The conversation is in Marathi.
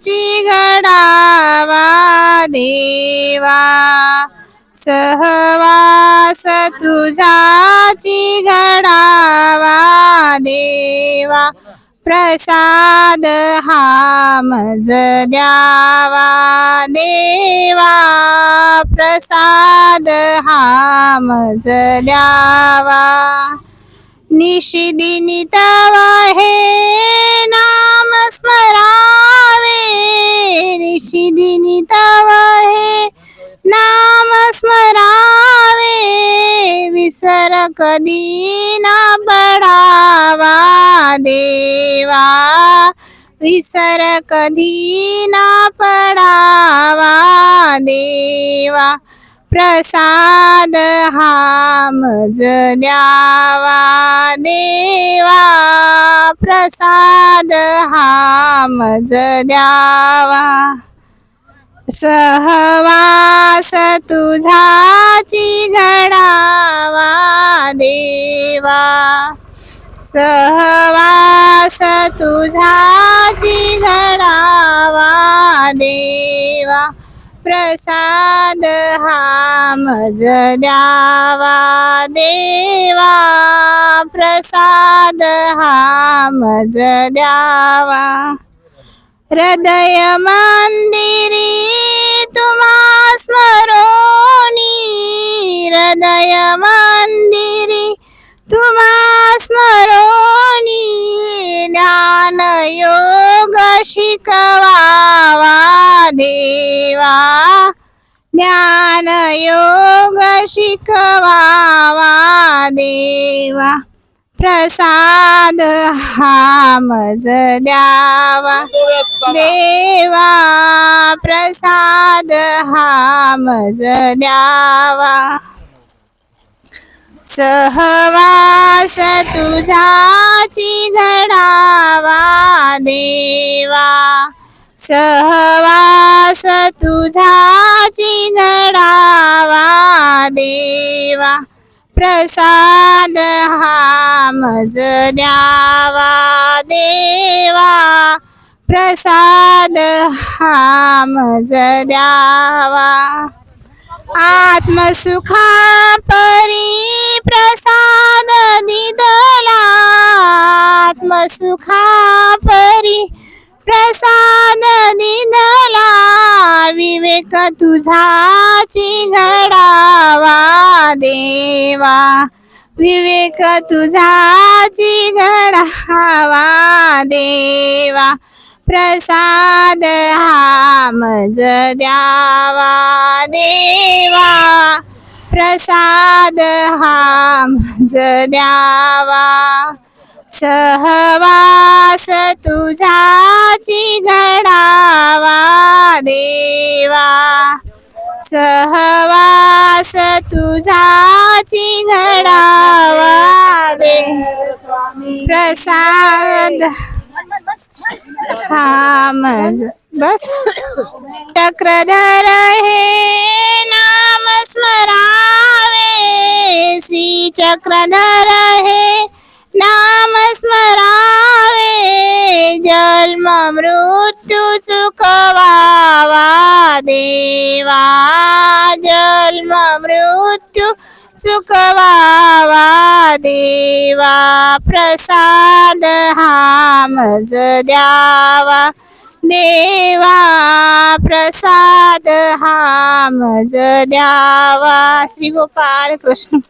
ची घडावा देवा, सहवास तुझाची घडावा देवा, प्रसाद हा मज द्यावा देवा, प्रसाद हा मज द्यावा, निशिदिनी तवा हे नाम स्मरावे, निशिदिनी तवा हे नाम स्मरावे, विसर कधी ना पडावा देवा, विसर कधी ना पडावा देवा, प्रसाद हा मज द्यावा देवा, प्रसाद हा मज द्यावा, सहवास तुझाची घडावा देवा, सहवास तुझाची घडावा देवा, प्रसाद हा मज द्यावा देवा, प्रसाद हा मज द्यावा, हृदय मंदिरी तुम्हा स्मरोनी, हृदय मंदिरी तुम्हा स्मरोनी, ज्ञान योग शिकवावा देवा, ज्ञान योग शिकवावा देवा, प्रसाद हा मज द्यावा देवा, प्रसाद हा मज द्यावा, सहवास तुझाची घडावा देवा, सहवास तुझाची घडावा देवा, प्रसाद हा मज द्यावा देवा, प्रसाद हा मज द्यावा, आत्मसुखा परी प्रसाद दिदला, आत्मसुखा परी प्रसाद दिदला, विवेक तुझाची घडावा देवा, विवेक तुझाची घडावा देवा, प्रसाद हा मज द्यावा देवा, प्रसाद हा मज द्यावा, सहवास तुझाची घडावा देवा, सहवास तुझाची घडावा दे, प्रसाद हा मज बस, चक्रधर हे नाम स्मरावे, श्री चक्रधर हे नाम स्मरावे, जन्म मृत्यू चुकवावा देवा, जन्म मृत्यू चुकवावा देवा, प्रसाद हा मज द्यावा देवा, प्रसाद हा मज द्यावा. श्री गोपाल कृष्ण.